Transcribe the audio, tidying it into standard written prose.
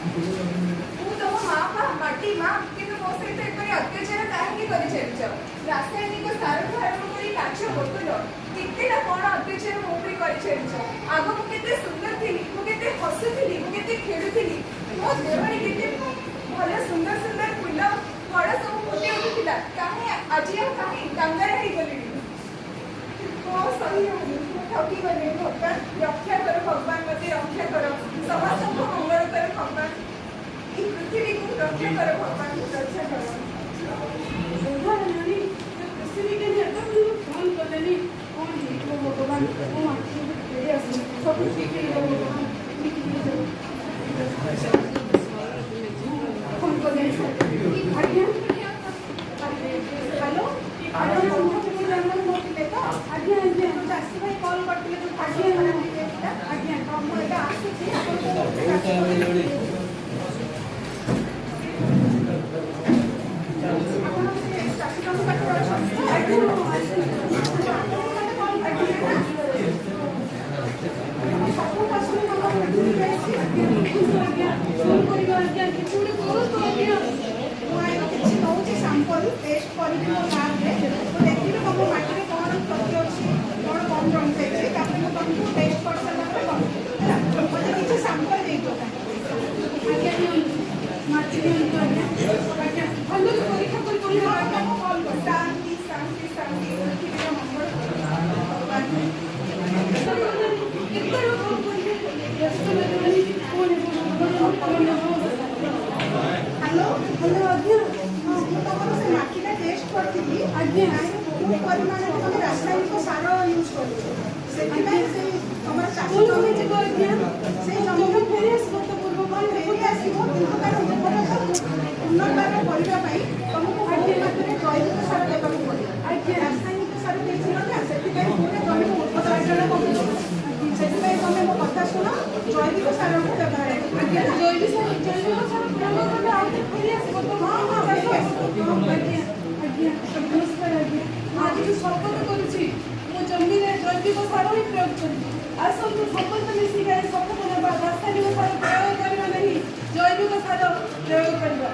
ମୁଁ ତମ ମାଟି ମା କିନ୍ତୁ ମୋ ସହିତ ଏପରି ଅତ୍ୟାଚାର କାହିଁକି କରିଚାଲିଛ? ରାସାୟନିକ ସାରଠୁ ଆରମ୍ଭ କରି କାଚ ବୋତଲ କେତେଟା କ'ଣ ଅତ୍ୟାଚାର ମୋ ଉପରେ କରିଚାଲିଛ। ଆଗ ମୁଁ କେତେ ସୁନ୍ଦର ଥିଲି, ମୁଁ କେତେ ହସୁଥିଲି, ମୁଁ କେତେ ଖେଳୁଥିଲି, ମୋ ଦେହରେ କେତେ ଭଲ ସୁନ୍ଦର ସୁନ୍ଦର ଫୁଲ ଫଳ ସବୁ ଫୁଟି ଉଠୁଥିଲା। ଆଜି ଆଉ କାହିଁ କାଙ୍ଗର ହେଇଗଲିଣି। ମୋ ସହି ହଉନି, ମୁଁ ଠକିଗଲି। ଭଗବାନ ରକ୍ଷା କର, ଭଗବାନ ମୋତେ ରକ୍ଷା କର, ସମସ୍ତଙ୍କୁ ମଙ୍ଗଳ କର ଭଗବାନ, এই পৃথিবীকে রক্ষা করো ভগবান, রক্ষা করো। পৃথিবী के लिए तो मुझे फोन कर देनी कौन है वो भगवान वो आके मेरे असली सब कुछ ठीक है भगवान फोन कर देनी आज्ञा हेलो हेलो मुझे जानना मोटिले तो आज्ञा आज्ञा चासी भाई कॉल करथिले तो आज्ञा आज्ञा हम एटा आसुची आपण सैंपल टेस्ट कर देखिए तुम माटी में कौन क्षति अच्छी कौन कम रंग चाहिए तुमको टेस्ट कर सारा मतलब किसी सैंपल दे दो भल परीक्षा कर शांति शांति शांति हेलो हेलो आज्ञा तुम से माटीटा टेस्ट करती आज्ञा बहुत परिमाण तुम रासायनिक सार यूज कर तुम चाष जमी आज्ञा से जमी फेरी आसो तो पूर्व कौन फेरी आसो कितना तार उन्नतार करने तुमको गोटे मात्रा जैविक सार देवा पड़े आज्ञा रासायनिक सार देती ना से जमी उत्पादन कमी से तुम मो कथा शुण जैविक सार को व्यवहार आज्ञा जैविक सार प्रयोग कले आउ फेरी आसो तो हाँ हाँ आज्ञा आज्ञा नमस्कार आज्ञा आज शपथ करुँची मो जमी जैविक सार ही प्रयोग करी आसतु समस्त मिसिक शपथ ना रासायनिक सार प्रयोग करवा नहीं जैविक सार प्रयोग करवा।